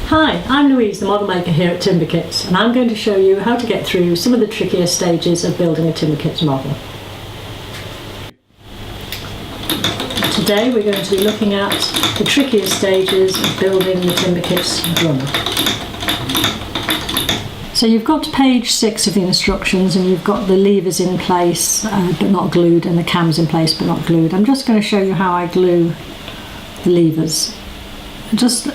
Hi, I'm Louise, the model maker here at Timbertips, and I'm going to show you how to get through some of the trickier stages of building a Timbertips model. Today we're going to be looking at the trickier stages of building the Timbertips Drummer. So you've got page 6 of the instructions and you've got the levers in place but not glued, and the cams in place but not glued. I'm just going to show you how I glue the levers. Just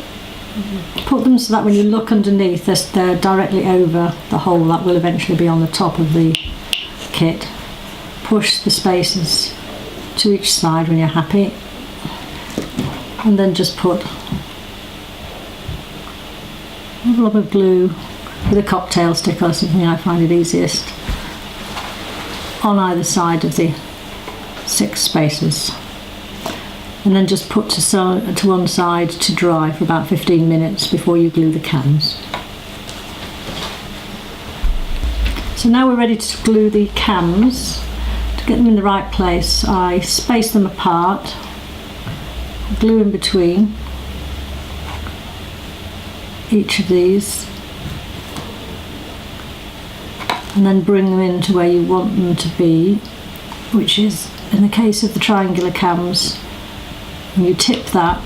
put them so that when you look underneath, they're directly over the hole that will eventually be on the top of the kit. Push the spaces to each side when you're happy, and then just put a blob of glue with a cocktail stick or something. I find it easiest on either side of the 6 spaces, and then just put to one side to dry for about 15 minutes before you glue the cams. So now we're ready to glue the cams. To get them in the right place, I space them apart, glue in between each of these, and then bring them into where you want them to be, which is, in the case of the triangular cams, when you tip that,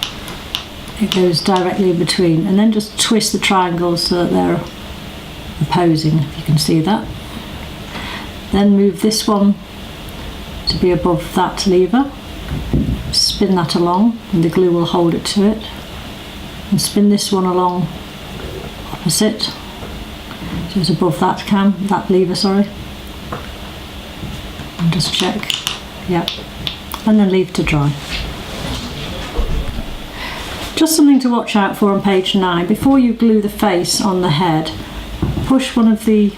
it goes directly in between, and then just twist the triangles so that they're opposing, if you can see that. Then move this one to be above that lever, spin that along and the glue will hold it to it, and spin this one along opposite, so it's above that lever, sorry, and just check, yeah, and then leave to dry. Just something to watch out for on page 9, before you glue the face on the head, push one of the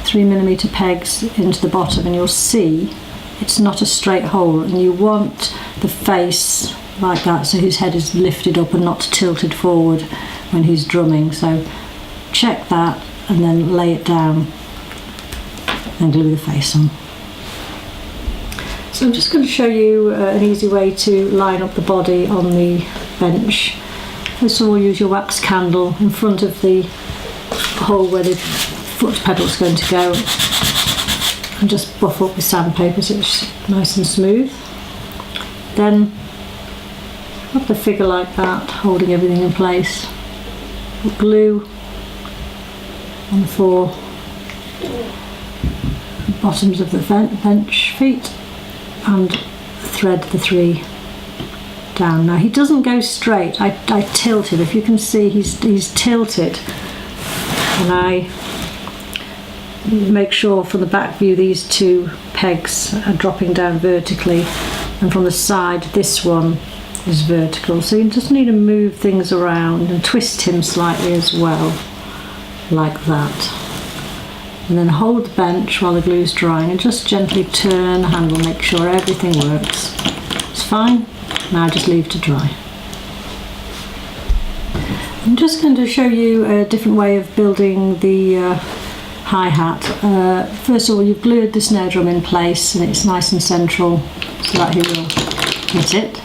3mm pegs into the bottom and you'll see it's not a straight hole, and you want the face like that so his head is lifted up and not tilted forward when he's drumming. So check that and then lay it down and glue the face on. So I'm just going to show you an easy way to line up the body on the bench. First of all, use your wax candle in front of the hole where the foot pedal is going to go, and just buff up with sandpaper so it's nice and smooth. Then put the figure like that, holding everything in place. Put glue on the 4 bottoms of the bench feet and thread the 3 down. Now he doesn't go straight, I tilt it. If you can see, he's tilted, and I make sure from the back view these 2 pegs are dropping down vertically, and from the side this one is vertical. So you just need to move things around and twist him slightly as well, like that. And then hold the bench while the glue is drying and just gently turn the handle, make sure everything works. It's fine. Now just leave to dry. I'm just going to show you a different way of building the hi-hat. First of all, you've glued the snare drum in place and it's nice and central so that he will hit it.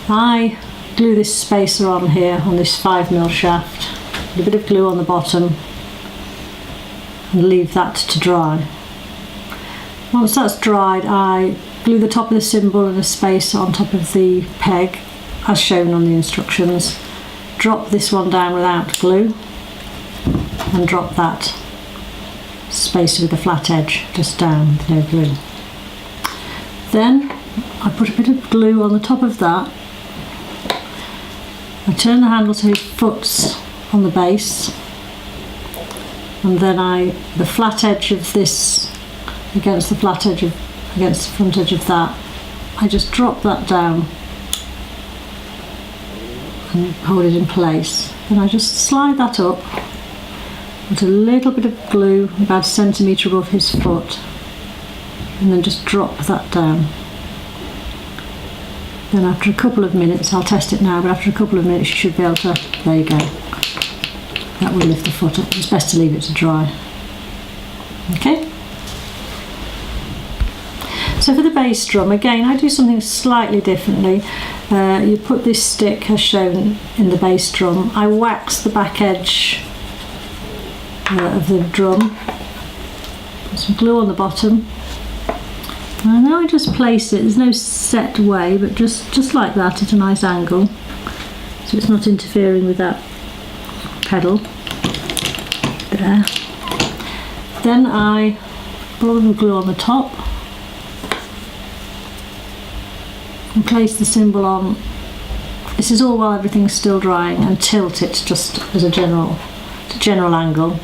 I glue this spacer on here on this 5mm shaft, with a bit of glue on the bottom, and leave that to dry. Once that's dried, I glue the top of the cymbal and a spacer on top of the peg as shown on the instructions. Drop this one down without glue and drop that spacer with a flat edge just down with no glue. Then I put a bit of glue on the top of that. I turn the handle so his foot's on the base, and then the flat edge of this against the front edge of that, I just drop that down and hold it in place. Then I just slide that up, put a little bit of glue about 1 centimetre above his foot, and then just drop that down. Then after a couple of minutes, I'll test it now, but after a couple of minutes you should be able to, there you go, that will lift the foot up. It's best to leave it to dry. Okay? So for the bass drum, again, I do something slightly differently. You put this stick, as shown in the bass drum, I wax the back edge of the drum, put some glue on the bottom, and now I just place it. There's no set way, but just like that at a nice angle, so it's not interfering with that pedal there. Then I put the glue on the top and place the cymbal on. This is all while everything's still drying, and tilt it just as a general angle.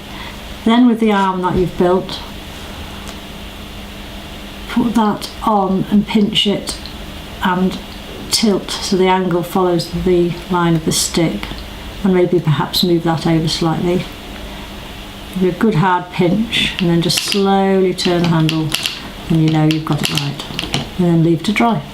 Then with the arm that you've built, put that on and pinch it and tilt so the angle follows the line of the stick, and maybe perhaps move that over slightly. Give it a good hard pinch and then just slowly turn the handle and you know you've got it right, and then leave to dry.